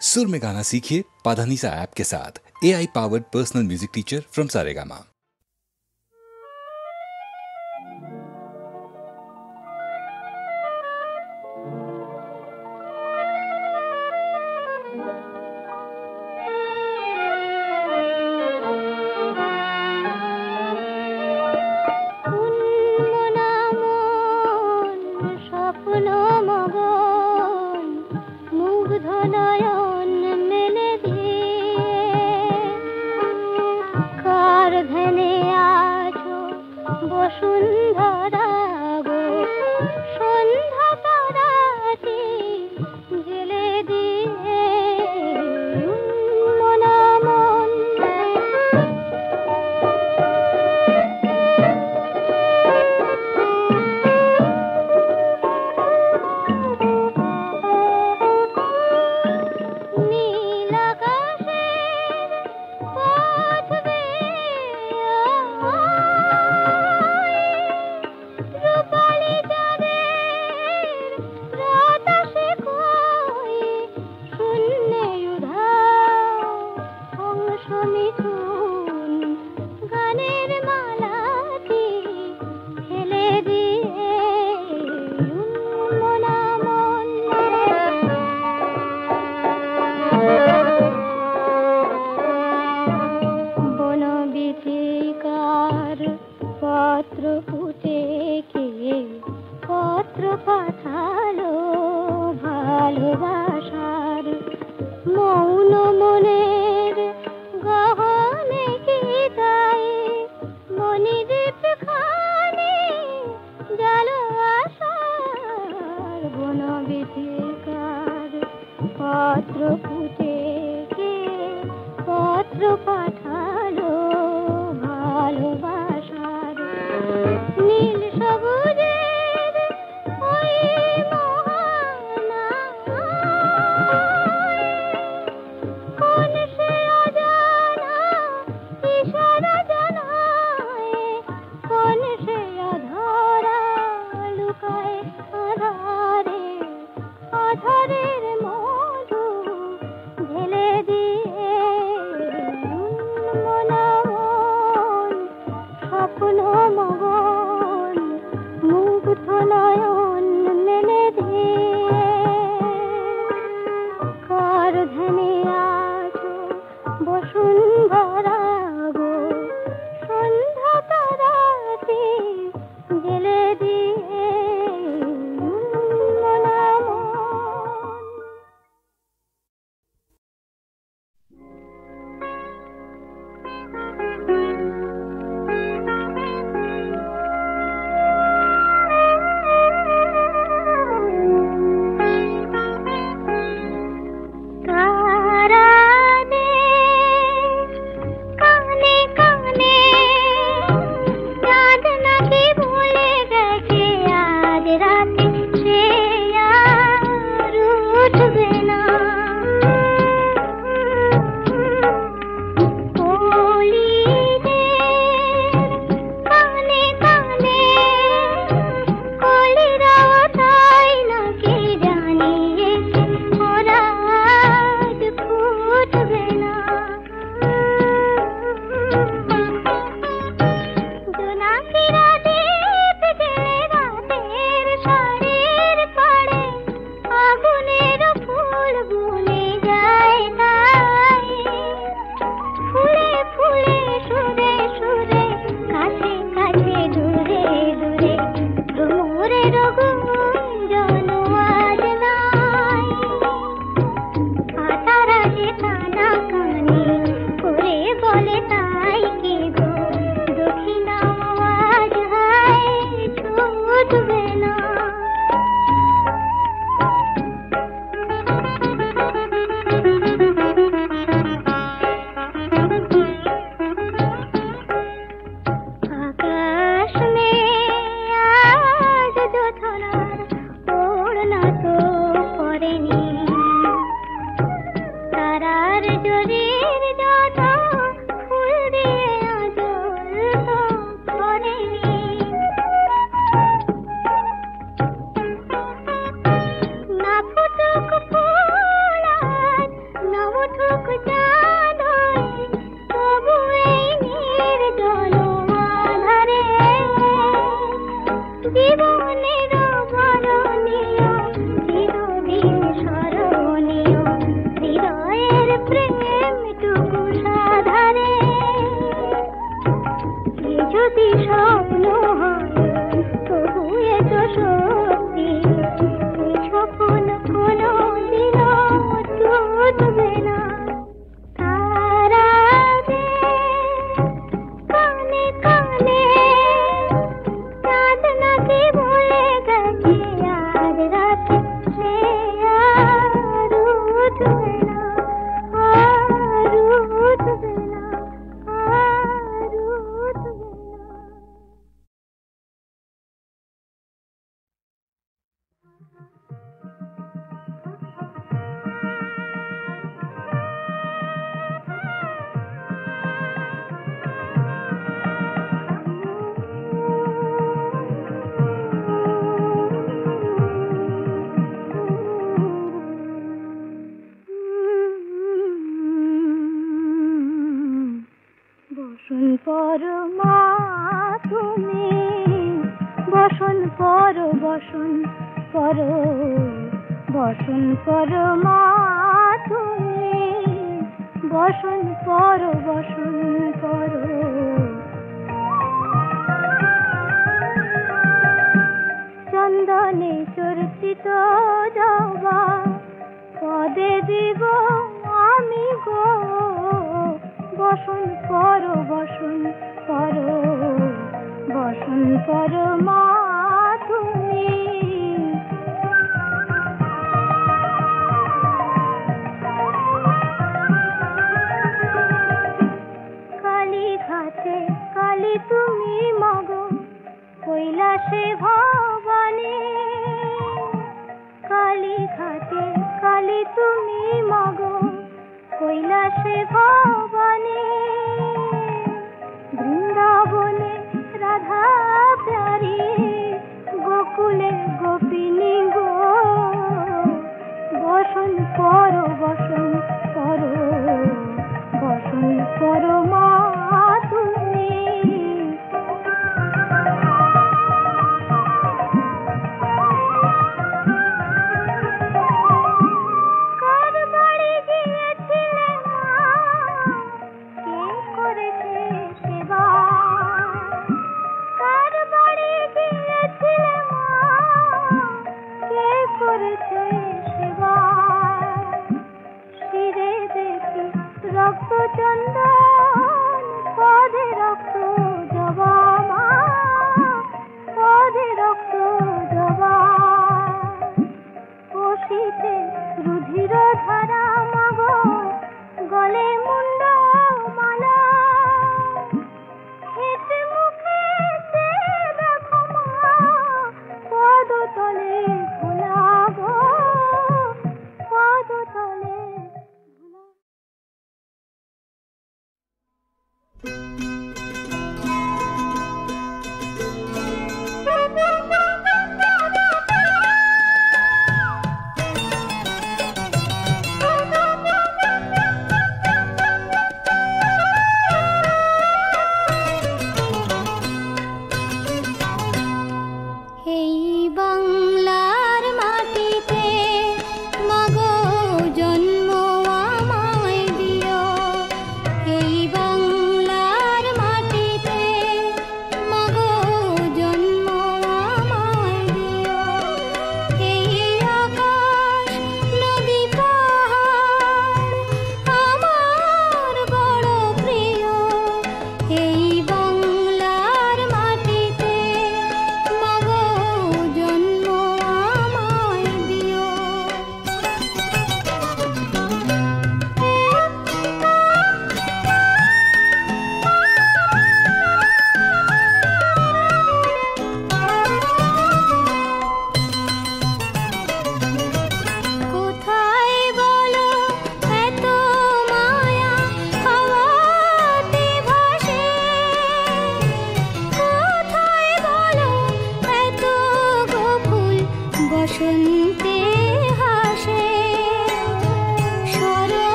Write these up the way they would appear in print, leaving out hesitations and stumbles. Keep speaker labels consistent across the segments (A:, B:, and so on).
A: सुर में गाना सीखिए पाधानीसा ऐप के साथ। AI powered personal music teacher from Saregama.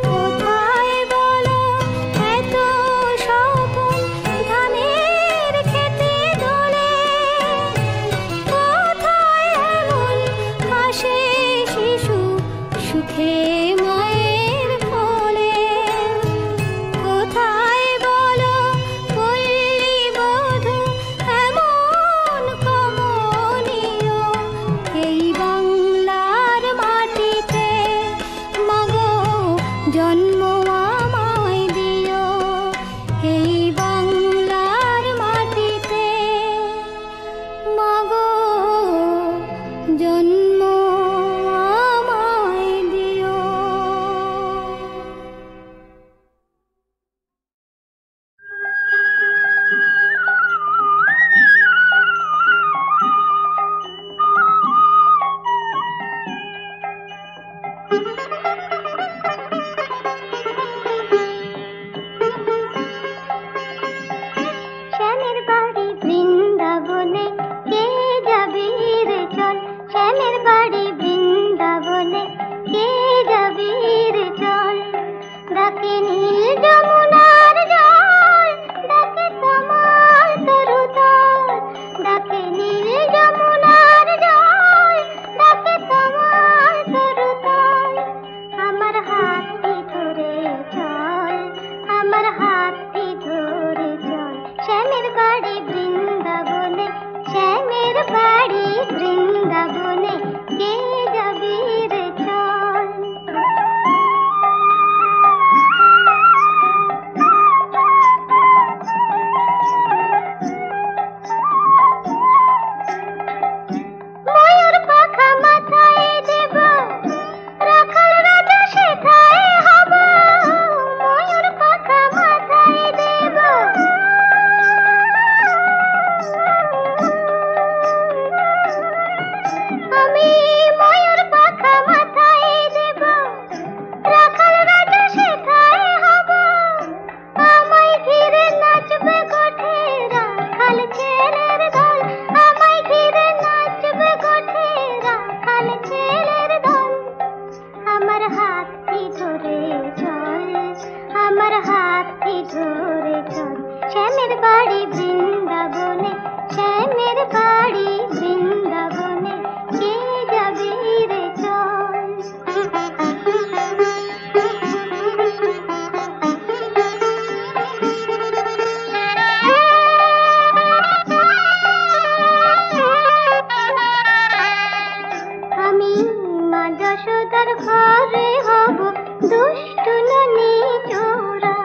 B: কোথায় ঘুরে চল শ্যামের বাড়ি বৃন্দাবনে, শ্যামের বাড়ি বৃন্দাবনে, কে যাবি রে চল। আমি মা যশোদার ঘরে হব দুষ্ট ননি চোরা,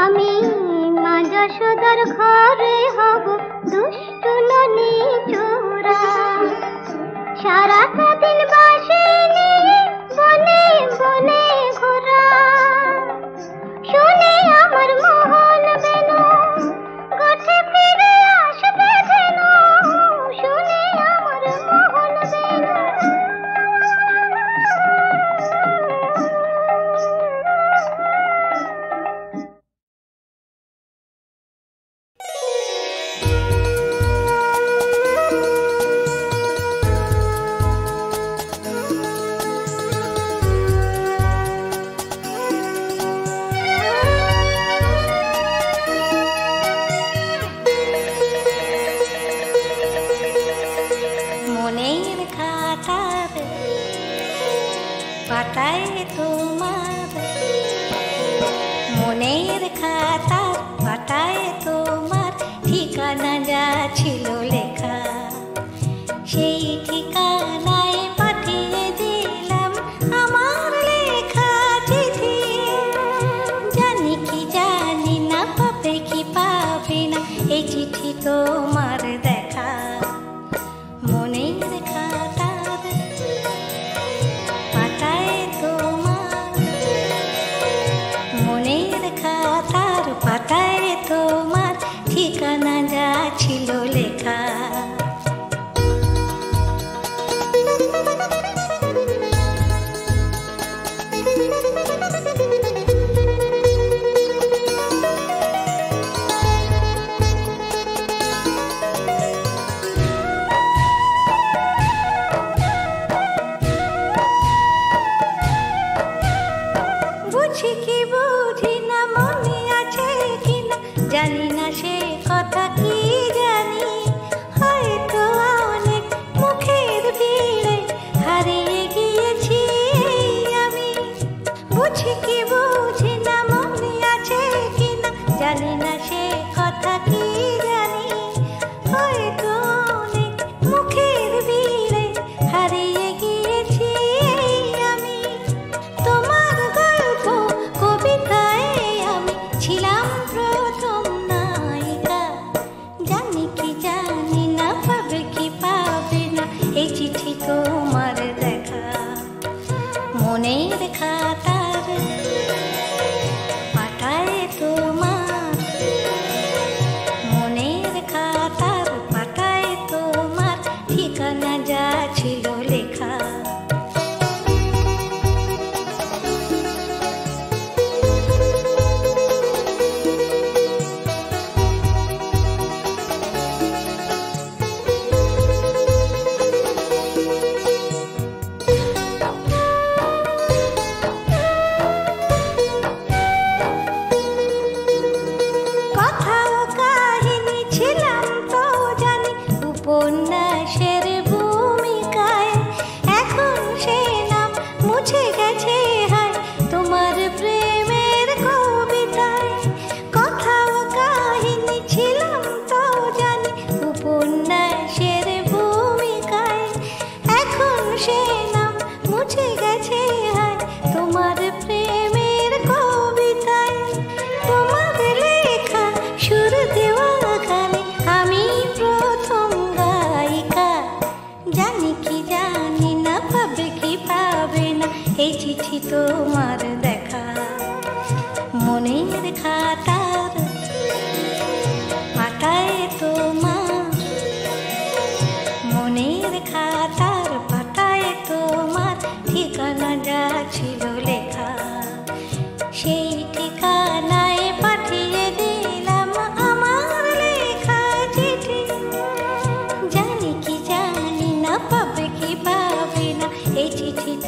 B: আমি মা যশোদার ঘরে হব দুষ্ট ননি চোরা, সারাটা দিন বাসে নিয়ে বনে বনে ঘোরা, শুনে আমার মোহন বেনু গোঠে ফিরে আসবে ধেনু, শুনে আমার মোহন বেনু। মনের খাতার পাতায় তোমার, মনের খাতার পাতায় তোমার ঠিকানা যা ছিল লেখা, সেই ঠিকানায় পাঠিয়ে দিলাম আমার লেখা চিঠি। জানি কি জানি না পাবে কি পাবে না এই চিঠি তোমার দেখা। মনের খাতার পাতায় তোমার, মনের খাতার পাতায়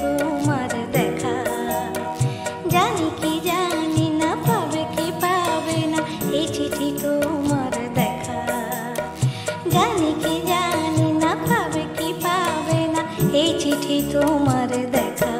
B: তোমার দেখা। জানি কি জানি না, পাবে কি পাবে না এই চিঠি তোমার দেখা। জানি কি জানি না, পাবে কি পাবে না এই চিঠি তোমার দেখা।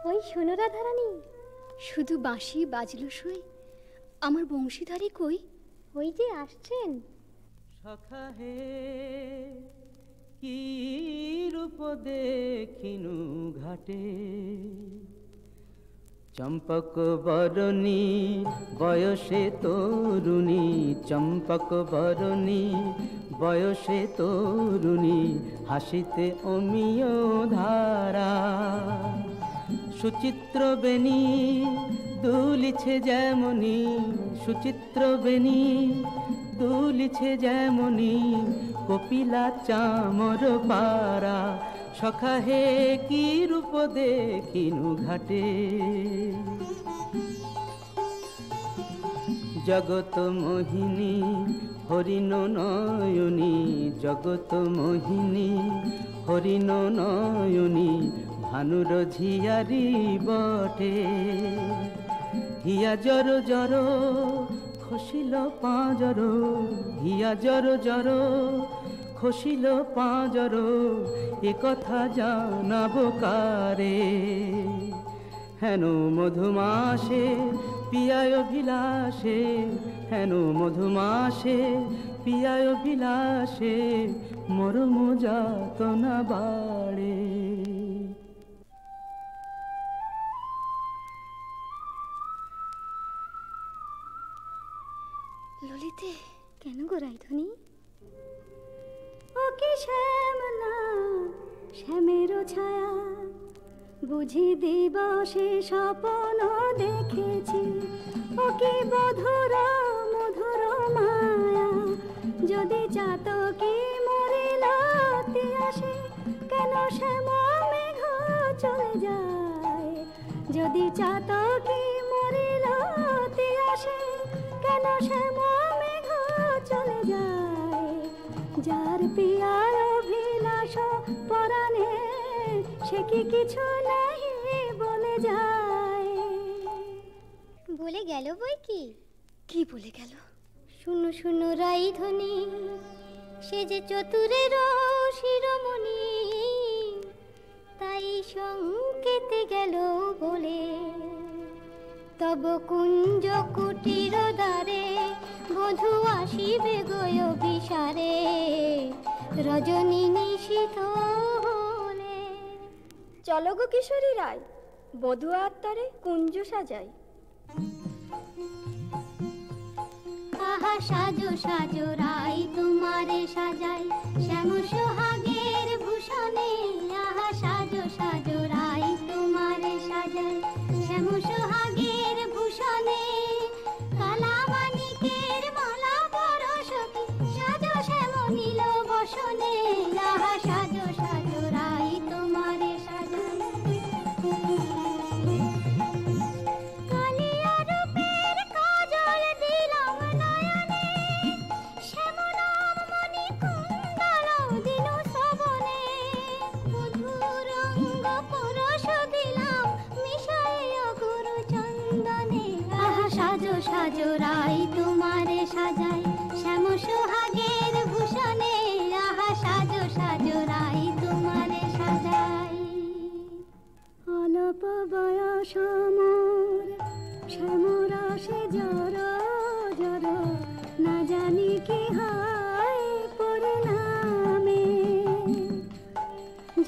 C: ওই শোনো রাধারানী, শুধু বাঁশি বাজলো সই, আমার বংশীধারী কই? ওই যে আসছেন।
D: সখা হে কি রূপ দেখিনু ঘাটে, চম্পক বরণী বয়সে তরুণী, চম্পক বরণী বয়সে তরুণী, হাসিতে অমিয় ধারা। সুচিত্র বেণী দুলিছে যেমনি, সুচিত্র বেণী দুলিছে যেমনি, কপিলা চামর পারা। সখা হে কি রূপ দেখিনু ঘাটে, জগত মোহিনী হরিণ নয়নী, জগত মোহিনী হরিণ নয়নী, ভানুর ঝিয়ারি বটে। হিয়া জর জর খসিল পাঁজর, হিয়া জর জর খসিল পাঁজর, এ কথা জানাবো কারে। হেন মধুমাসে পিয়ায় বিলাসে, হেন মধুমাসে পিয়ায় বিলাসে, মরম যাতনা বাড়ে।
C: ললিতে, কেন গো রাইধনী?
B: ও কি শ্যাম না শ্যামেরও ছায়া, বুঝি দিবসে স্বপ্ন দেখেছি। ও কি মধুর মধুর মায়া, যদি চাতকি মরিল আসে, কেন শ্যাম মেঘ চলে যায়। যদি চাতকি মরিল আসে, কেন শ্যাম মেঘ চলে যায়। যার পিয়ার অভিলাষ পরাণে, সে কি কিছু নাহি বলে যায়।
C: বলে গেল বই কি? কি বলে গেল?
B: শুনো শুনো রাইধনী, সে যে চতুরের শিরোমণি, তাই সংকেতে গেল বলে। তব কুঞ্জ কুটির দ্বারে বধূ আসিবে গয় বিসারে, রজনী নিশীথ হলে।
C: চলো গো কিশোরী রায়, বধূ আত্মারে কুঞ্জ সাজাই।
B: আহা সাজো সাজো রাই তোমারে সাজাই, শ্যাম সোহাগের ভূষণে। আহা সাজো সাজো রাই তোমারে সাজাই, শ্যাম সোহাগের ভূষণে। কালা মানিকের মালা পরশতি, সাজো শ্যাম নীল বসনে। আহা সাজো সাজো রাই তোমারে সাজাই। কালিয়া রূপের কাজল দিলাম নয়নে,
C: জোড়াই তোমারে সাজাই শ্যাম সোহাগের ভূষণে আহা সাজো সাজো রাই তোমারে সাজাই অল্প বয়স মোর শ্যামরাশে জর জর না জানি কি হয় পরিণামে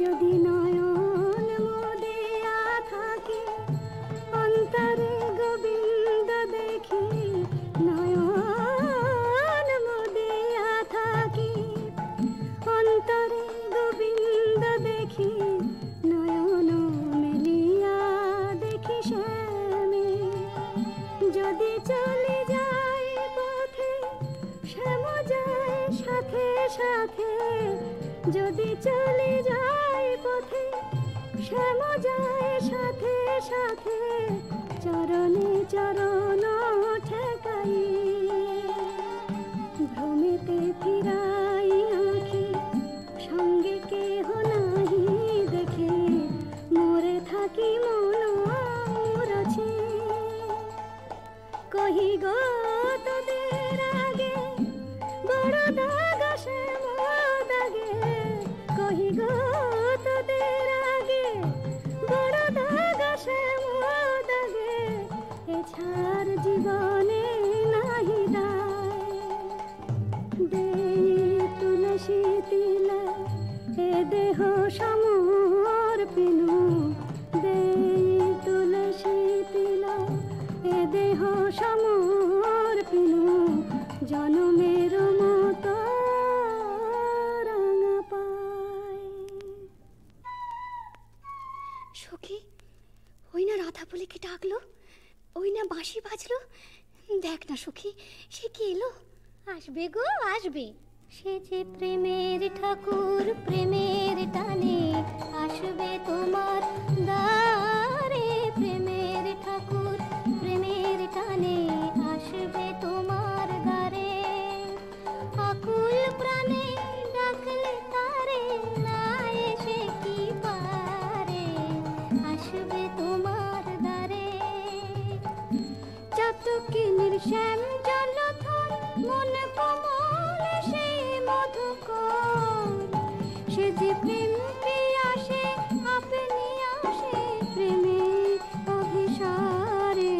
C: যদি নয়ন মোদিয়া থাকে অন্তরে গোবিন্দ দেখি নয়ন মোদিয়া থাকি অন্তরে গোবিন্দ দেখি নয়ন মেলিয়া দেখি শ্যামে যদি চলে যায় পথে শ্যাম যায় সাথে সাথে যদি চলে যায় পথে শ্যাম যায় সাথে সাথে চরণে চরণ ঠেকাই ভ্রমেতে ফিরাই আঁখি সঙ্গে কেহ নাহি দেখে মরে থাকি মন মরছে কহি গো তোদের আগে বড় দাগ শ্যাম দাগে কহি গো তোদের আগে বড় দাগ শ্যাম দাগে এছাড় জীবনে নাহি দায় দেই তুলসী তিলা এ দেহ সমর্পিনু দেই তুলসী তিলা এ দেহ সমর্পিনু জনমের মতো রাঙা পায় সখী ওই না রাধা বলে কি ডাকলো ওই না বাঁশি বাজলো দেখ না সখী সে কি এলো আসবে গো আসবে সে যে প্রেমের ঠাকুর প্রেমের টানে আসবে তোমার দ্বারে প্রেমের ঠাকুর প্রেমের টানে আসবে তোমার দ্বারে আকুল প্রাণে ডাকলে তারে না এসে কি পারে আসবে তোমার দ্বারে চাতকিনীর শ্যাম জলথল মন কমল সেই মধুকর সে যে প্রেম পিয়াসে আপনি আসে প্রেমে অভিসারে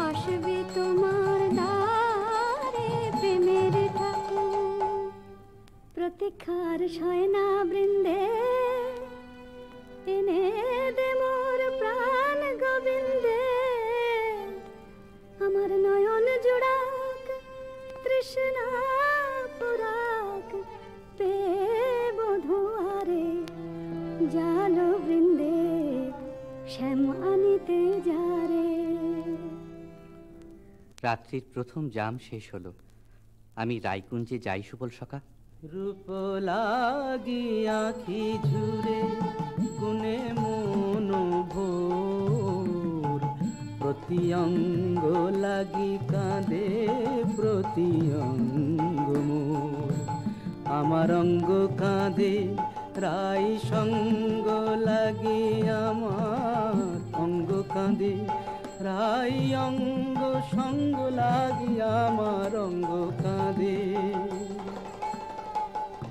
C: আসবে তোমার দ্বারে প্রেমের ঠাকুর প্রতীক্ষার শয়না বৃন্দে এনে দে মোর প্রাণ গোবিন্দে আমার নয়ন জোড়াক তৃষ্ণা পুরাক পে বধুয়ারে জালো বৃন্দে শ্যাম আনিতে যারে
D: রাত্রির প্রথম জাম শেষ হলো আমি রায়কুঞ্জে যাই সুবল সখা রূপ লাগি আঁখি ঝুরে গুনে মন ভোর প্রতি অঙ্গ লাগি কাঁদে প্রতি অঙ্গ মোর আমার অঙ্গ কাঁদে রাই সঙ্গ লাগি আমার অঙ্গ কাঁদে রাই অঙ্গ সঙ্গ লাগি আমার অঙ্গ কাঁদে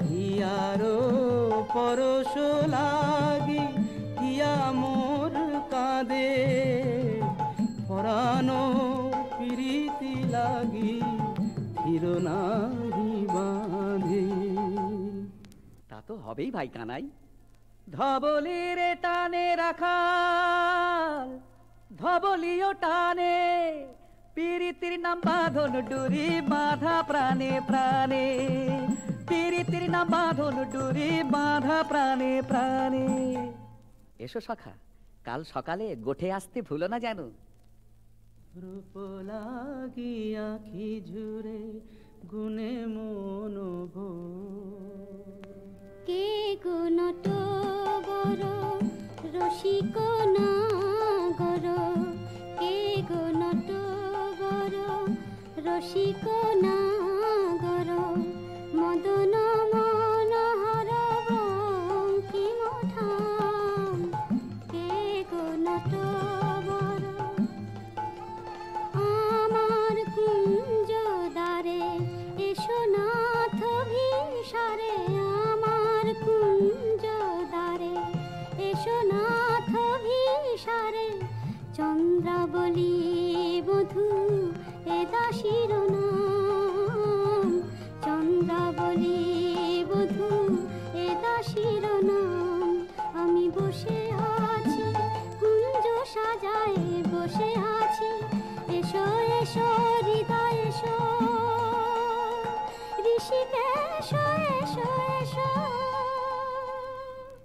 D: হিয়ারো পরশ লাগি হিয়া মোর কাঁদে পরানো প্রীতি লাগি হিরো নাহি বাঁধে তা তো হবেই ভাই কানাই ধবলির টানে রাখাল ধবলিও টানে পীরিতির নাম বাঁধন ডুরি বাঁধা প্রাণে প্রাণে পীরিতির নাম বাঁধন ডুরি বাঁধা প্রাণে প্রাণে এসো সখা কাল সকালে গোঠে আসতে ভুলো না জানো রূপ লাগি আঁখি ঝুরে গুনে মন
C: কে গো নটবর রসিক নাগর কে গো নটবর রসিক নাগর মদন মনোহর বঙ্কিম ঠাম কে গো নটবর আমার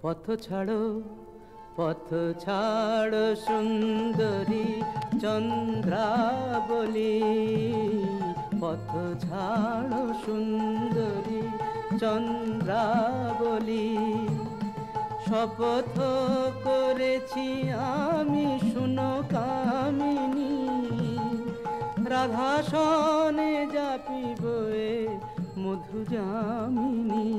D: পথ ছাড়ো পথ ছাড়ো সুন্দরী চন্দ্রাবলী, পথ ছাড়ো সুন্দরী চন্দ্রাবলী। শপথ করেছি আমি শুনো কামিনী, রাধা সনে যাপিব এ মধু যামিনী।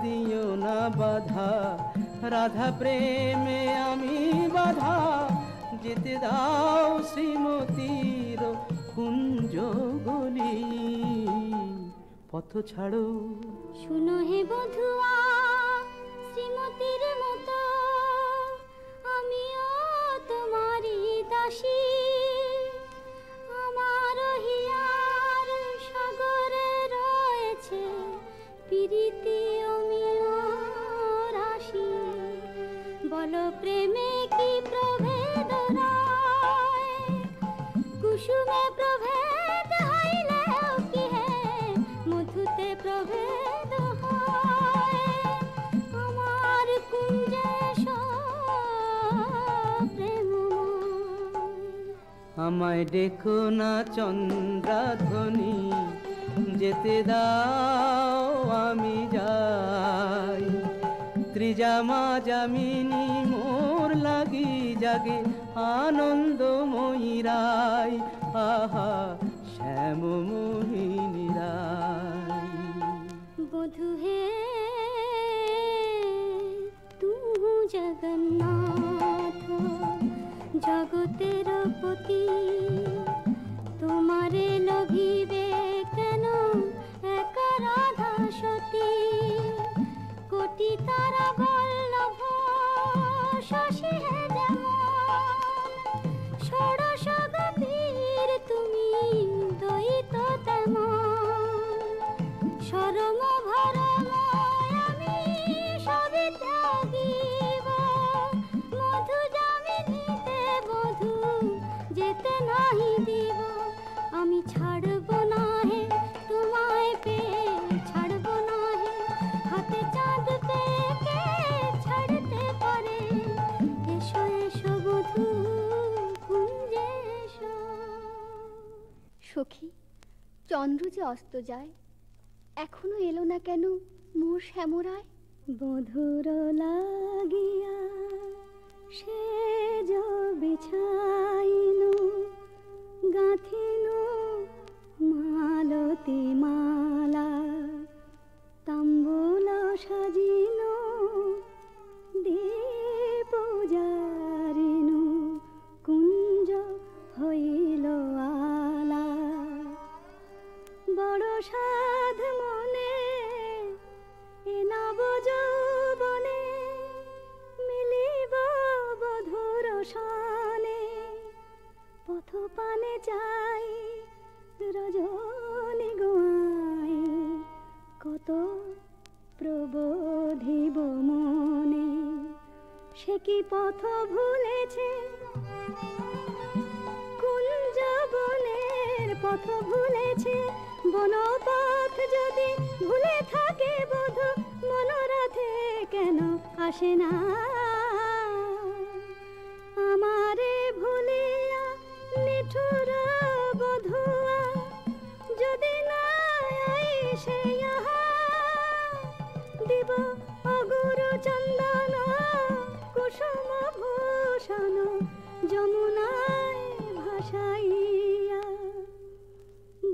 D: দিও না বাধা রাধা প্রেমে আমি বাধা, যেতে দাও শ্রীমতীর কুঞ্জ গলি। পথ ছাড়ো
C: শুনো হে বধুয়া শ্রীমতীর মতো, আমিও তোমারই দাসী। আমার হিয়ার সাগরে রয়েছে প্রীতি অমিয় রাশি। বলো প্রেমে কি প্রভেদ রয়, কুসুমে প্রভেদ হইলেও কি হে মধুতে প্রভেদ হয়। আমার কুঞ্জে প্রেমময়।
D: আমায় ডেকো না চন্দ্রাধ্বনি, যেতে দাও আমি যাই। ত্রিজামা যামিনী মোর লাগি জাগে আনন্দময়ী রায়, আহা শ্যাম মোহিনী রায়।
C: বধু হে তুহু জগন্নাথ জগতের পতি, তোমারে লভিবে কেন এক রাধা সতী। কোটি তারা বল্লভ শশী হে যেমন, ষোড়শ গতির তুমি দ্বৈত তেমন। শরম ভরম আমি সবে ত্যাগিব, মধু যামিনীতে বধূ যেতে নাহি দিব। আমি ছাড়ব না হে তোমায় পেয়ে, ছাড়ব না হে হাতে চাঁদ পেয়ে কে ছাড়তে পারে। এসো এসো বধূ কুঞ্জে এসো। সখী, চন্দ্র যে অস্ত যায়, এখনো এলো না কেন মোর শ্যামরায়। বধুর লাগিয়া সে বিছাইনু, গাঁথিনু মালতী মালা। তাম্বুল সাজিনু দীপ জারিনু, কুঞ্জ হইল আলা। বড় সাধ মনে এ নব যৌবনে, মিলিব বধুর শানে। পথ পানে চাই রজনী গোয়াই, কত প্রবোধিব মনে। সে কি পথ ভুলেছে কুঞ্জ বনের পথ ভুলেছে। বনপথ যদি ভুলে থাকে বধূ, মনোরথে কেন আসে না। আমারে ভুলিয়া নিঠুর বধুয়া, যদি না আইসে ইহা, দিব অগুরু চন্দন কুসুম ভূষণ যমুনায় ভাসাইয়া।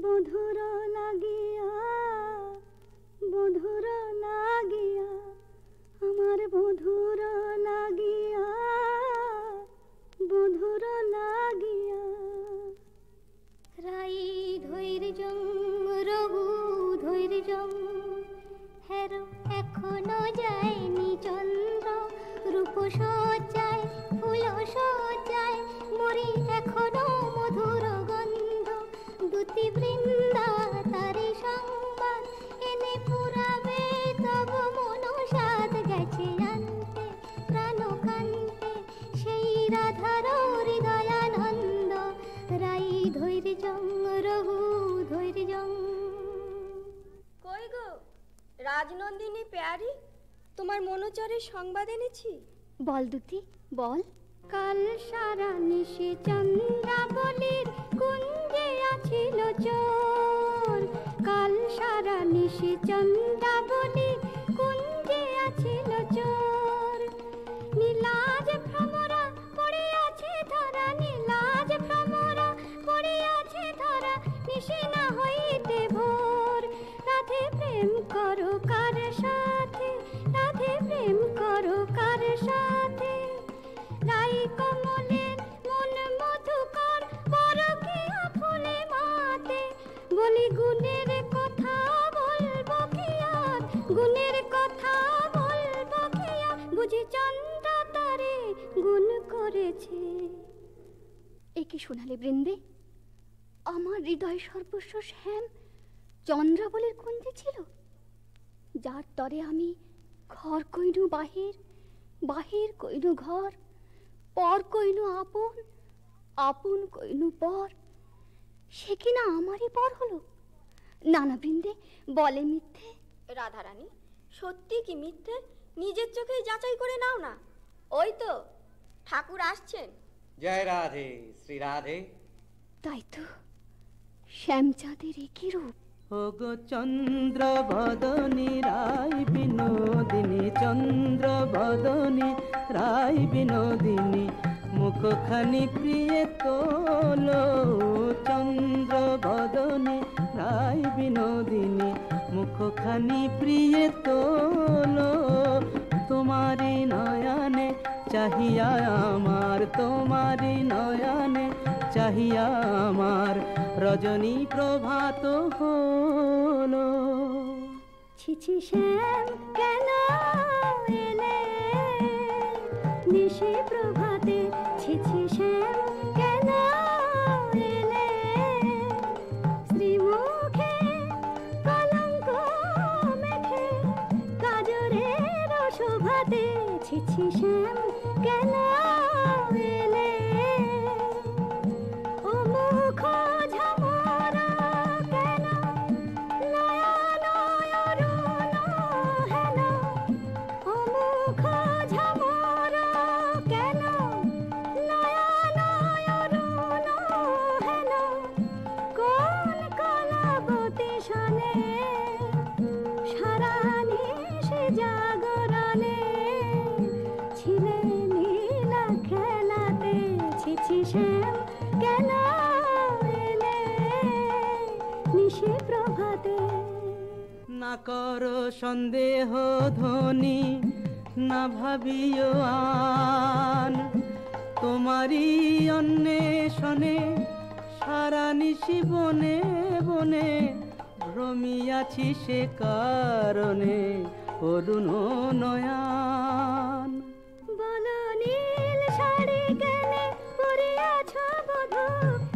C: বধুর লাগিয়া বধুর লাগিয়া, আমার বধুর লাগিয়া বধুর লাগিয়া। রাই ধৈর্যং রঘু ধৈর্যং, হের এখনো যায়নি চন্দ্র। রূপ সজ্জায় ফুল সজ্জায় মরি এখনো মধুর গন্ধ। দুতি বৃন্দা তারি সংবাদ এনে পুরাবে, তব মনসাদ গেছে আনতে প্রাণ কান্তে। সেই রাধার হৃদয়ানন্দ, রাই ধৈর্যং রঘু ধৈর্যং। কই গো
E: রাজনন্দিনী পেয়ারি, তোমার মনোচরের সংবাদ এনেছি।
C: বল দুতি বল। কাল সারা নিশি চন্দ্রাবলীর কুঞ্জে আছিল চোর, কাল সারা নিশি চন্দ্রাবলীর কুঞ্জে আছিল চোর। নীলাজ ভ্রমরা পড়ে আছে ধরা, নীলাজ ভ্রমরা পড়ে আছে ধরা, নিশি না হইতে ভোর। রাধে প্রেম করো কার সাথে, রাধে প্রেম করো কার সাথে। রাই কমলের মন মধুকর, পরকীয়া ফুলে মাতে। বলি গুণের কথা বলবো কি আর, গুণের কথা বলবো কি আর। বুঝি চন্দ্রা তারে গুণ করেছে। এ কি শোনালে বৃন্দে? আমার হৃদয় সর্বস্ব শ্যাম চন্দ্রাবলীর কুঞ্জে ছিল, যার তরে আমি ঘর কইনু বাহির, বাহির কইনু ঘর, পর কইনু আপন, আপন কইনু পর। সে কিনা আমারই পর হলো। নানা বৃন্দে বলে মিথ্যে।
E: রাধারানী, সত্যি কি মিথ্যে নিজের চোখেই যাচাই করে নাও না। ওই তো ঠাকুর আসছেন।
D: জয় রাধে শ্রী রাধে।
C: তাই তো, শ্যামচাঁদের একই রূপ।
D: ওগো চন্দ্র বদনী রায় বিনোদিনী, চন্দ্র বদনী রায় বিনোদিনী, মুখখানি প্রিয়ে তোলো। চন্দ্র বদনী রায় বিনোদিনী, মুখখানি প্রিয়ে তোলো। তোমারি নয়নে চাহিয়া আমার, তোমারি নয়নে চাহিয়া আমার, রজনী প্রভাত হলো।
C: ছিছি শ্যাম কেন এলে নিশি প্রভাতে, ছিছি শ্যাম কেন এলে। শ্রীমুখে কলঙ্ক মেখে কাজরের শোভাতে, ছিছি শ্যাম কেন এলে। ও মুখ ঝামরা কেন, নয়ন অরুণ হেন। ও মুখ ঝামরা কেন, নয়ন অরুণ হেন। কোন কলাবতী শনে, সারা নিশি জাগরণে। ছিলে নীলা খেলাতে, ছিছি শ্যাম কেন এলে নিশি প্রভাতে।
D: না করো সন্দেহ ধ্বনি, না ভাবিও আন, তোমারই অন্বেষণে সারা নিশি বনে বনে ভ্রমিয়াছি, সে কারণে অরুণ নয়ন।
C: বলো নীল শাড়ি কেনে পরিয়াছ বধূ,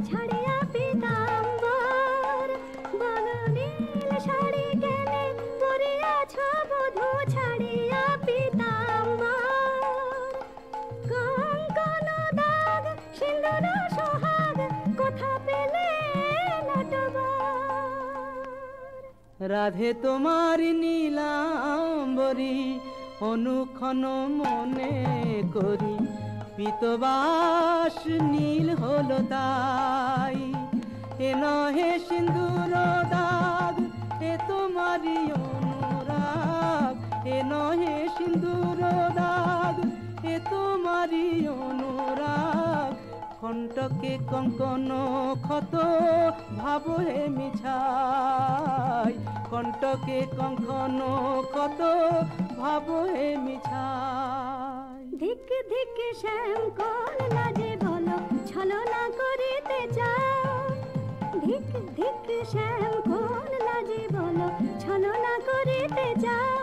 C: ছাড়িয়া পীতাম্বর। বলো নীল শাড়ি কেনে পরিয়াছ বধূ, ছাড়িয়া পীতাম্বর। কঙ্কন দাগ সিন্দুর সোহাগ, কোথা পেলে নটবর।
D: রাধে তোমার নীলাম্বরী অনুক্ষণ মনে করি, পীতবাস নীল হলো তাই। এ নহে সিন্দুর দাগ, এ তোমারই অনুরাগ। এ নহে সিন্দুর দাগ, এ তোমারই অনুরাগ। কণ্টকে কঙ্কন ক্ষত ভাব হে মিছাই, কণ্টকে কঙ্কন ক্ষত ভাব হে মিছাই।
C: ধিক ধিক শ্যাম কোন লাজে বলো, ছলনা করিতে চাও। ধিক ধিক শ্যাম কোন লাজে বলো, ছলনা করিতে চাও।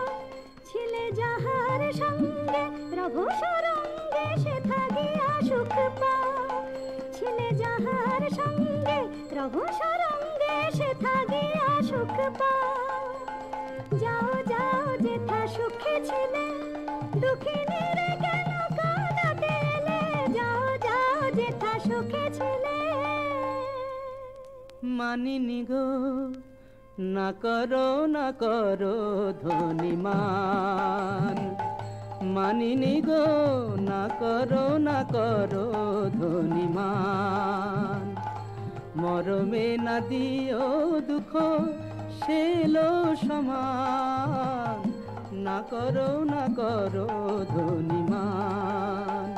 C: ছিলে যাহার সঙ্গে রভ সরঙ্গে, সে থাকিয়া সুখ পাও। ছিলে যাহার সঙ্গে রভ সরঙ্গে, সে থাকিয়া সুখ পাও। যাও যাও যেথা সুখে ছিলে, দুঃখিনী রে কেন কাঁদাতে এলে। যাও যাও যেথা সুখে ছিলে।
D: মানিনি গো না করো না করো ধনিমান, মানিনি গো না করো না করো ধনিমান। মরমে না দিও দুঃখ সেলো সমান, না করো না করো ধনিমান।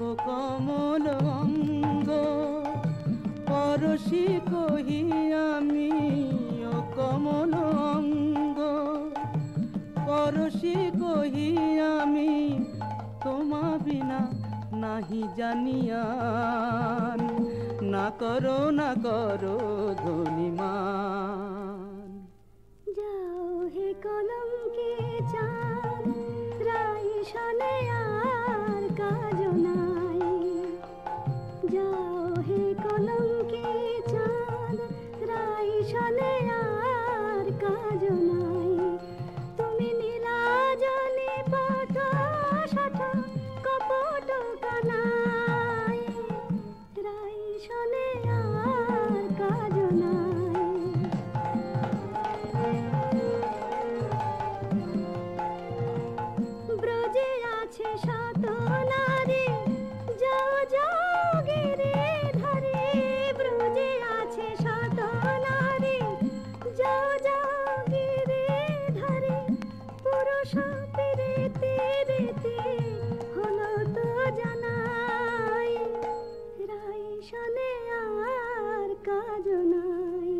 D: ও কমল অঙ্গ পরশি কহি আমি, ও কমল অঙ্গ পরশি কহি আমি, তোমা বিনা নাহি জানিয়ান, না করো না করো ধনিমান।
C: যাও হে কলঙ্কে চাঁদ, রাই শনে আর কাজ নাই। যাও হে কলঙ্কে চাঁদ, রাই শনে আর কাজ নাই। তুমি নীলাজলে পট শঠ কপট কানাই, রাই শনে আর কাজ নাই। ব্রজে আছে শত নারী, যাও যাও গিরে ধরে। ব্রজে আছে শত নারী, যাও যাও গিরে ধরে। পুরুষ পেরেতে রেতে হলো তো জানাই, রাই শনে আর কাজ নাই।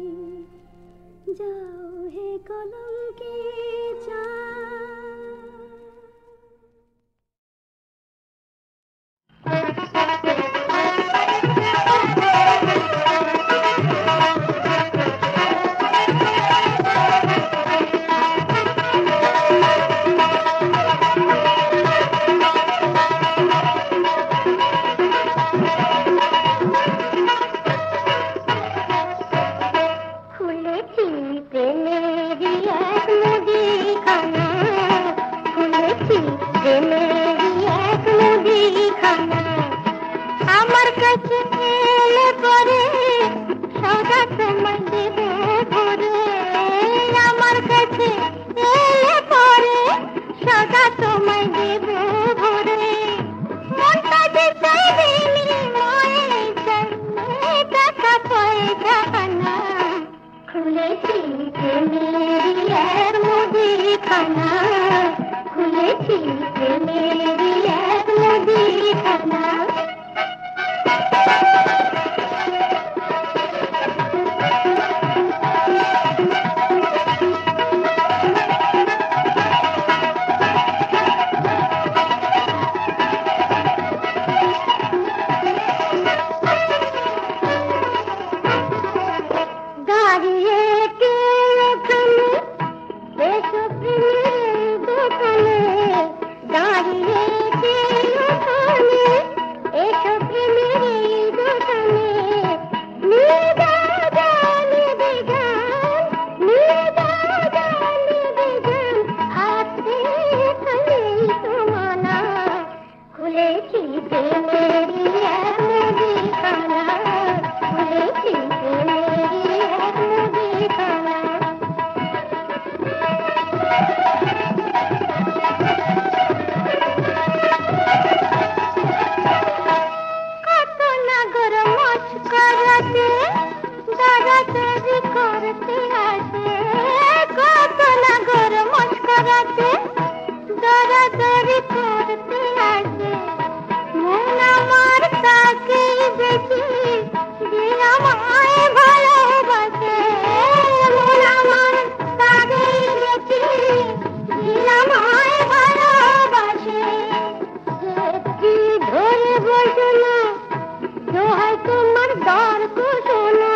C: যাও হে কলঙ্কে চাঁদ। খুলেছি প্রেমেরই এক মুদিখানা, খুলেছি প্রেমেরই এক মুদিখানা। আমার কাছে এলে পরে সদা তোমায় দেবে ভরে। আমার কাছে এলে পরে সদা তোমায় দেবে ভরে। মনটা যে চাইবে নির্ময়ে চাইলে টাকা পয়সা না। খুলেছি প্রেমেরই এক মুদিখানা, খুলেছি প্রেমেরই এক মুদিখানা। দাঁড়িয়ে কে ওখানে এসো প্রেমের দোকানে, দাঁড়িয়ে কে ওখানে এসো প্রেমের দোকানে। নিয়ে যাও জানে বেগান, নিয়ে যাও জানে বেগান, হাতে খালি তোমানা। খুলেছি প্রেমেরই এক মুদিখানা, খুলেছি প্রেমেরই এক মুদিখানা। কত নাগর মস্করাতে দাদাদারি করতে আসে। কত নাগর মস্করাতে দাদাদারি করতে আসে। মন আমার তাকেই দেখি যে আমায় ভালোবাসে। মন আমার তাকেই দেখি যে আমায় ভালোবাসে। একটি ধরে বসো না, দোহাই তোমার দর কুশো না।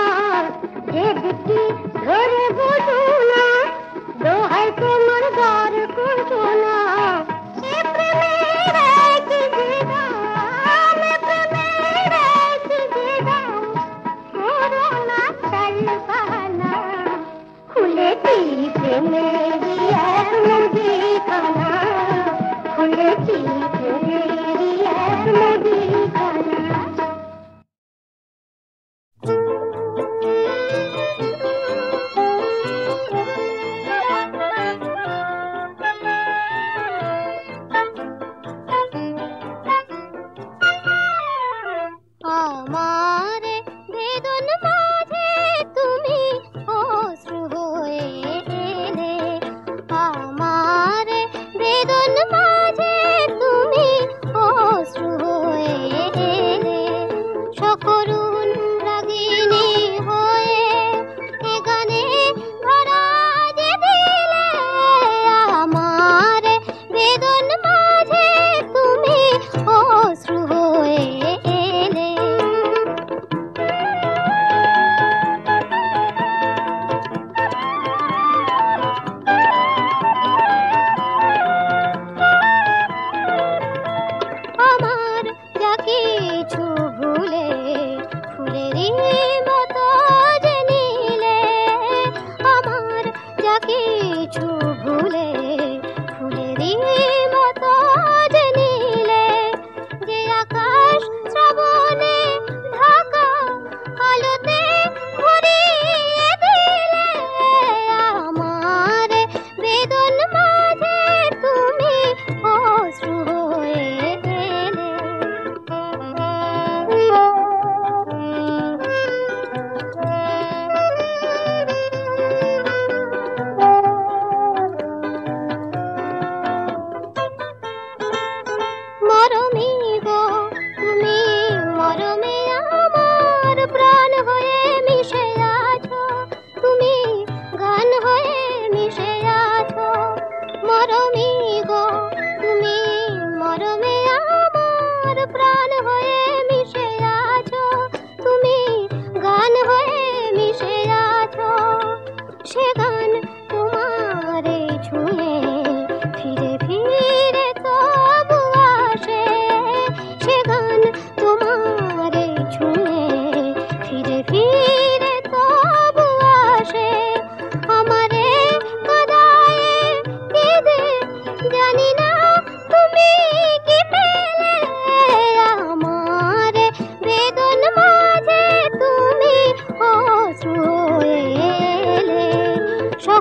C: একটি ধরে বসো না, দোহাই তোমার দর কুশো না। এ প্রেমের এক জীবন, এ প্রেমের এক জীবন, করো না তালবাহানা। খুলেছি প্রেমেরই এক মুদিখানা, খুলেছি প্রেমেরই এক মুদিখানা।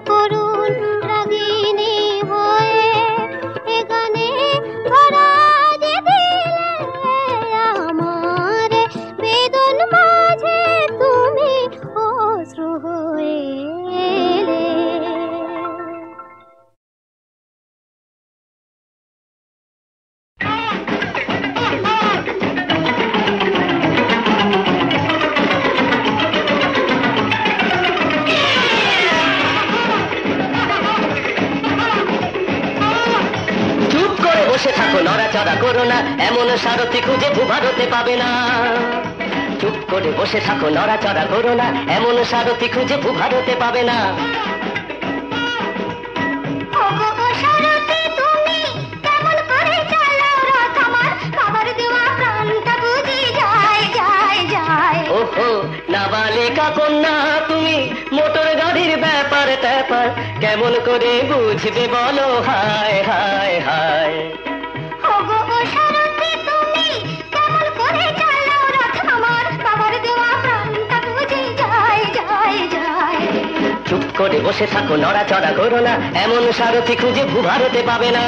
B: করুণ রাগিনী হয়ে এ গানে ধরা যে দিলে আমার বেদন মাঝে তুমি অশ্রু হয়ে এলে।
F: বসে থাকো নড়াচড়া করো না, এমন সারথি খুঁজে ভারতে পাবে না। চুপ করে বসে থাকো নড়াচড়া করো না, এমন সারথি খুঁজে ভারতে পাবে না। ওহো নাবালিকা কন্যা তুমি, মোটর গাড়ির ব্যাপার ট্যাপার কেমন করে বুঝবে বলো, হায় হায় হায়। চুপ করে বসে থাকো নড়াচড়া করো না, এমন সারথি খুঁজে ভারতে পাবে না।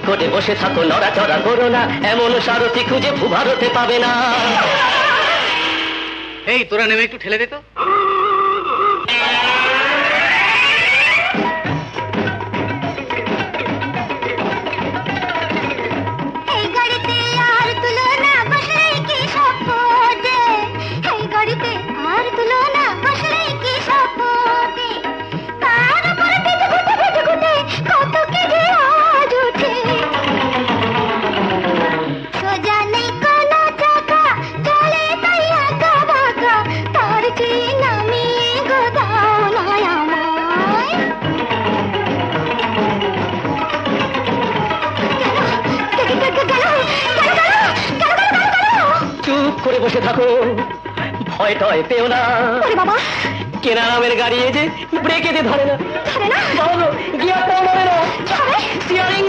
F: করে বসে থাকো নড়াচড়া করো না, এমন সারথি খুঁজে ভারতে পাবে না।
D: এই তোরা নেমে একটু ঠেলে দে তো।
F: করে বসে থাকো, ভয় টয় পেও না। কেনা নামের গাড়ি যে ব্রেকে দিয়ে ধরে না, গিয়ারটাও নড়ে না, স্টিয়ারিং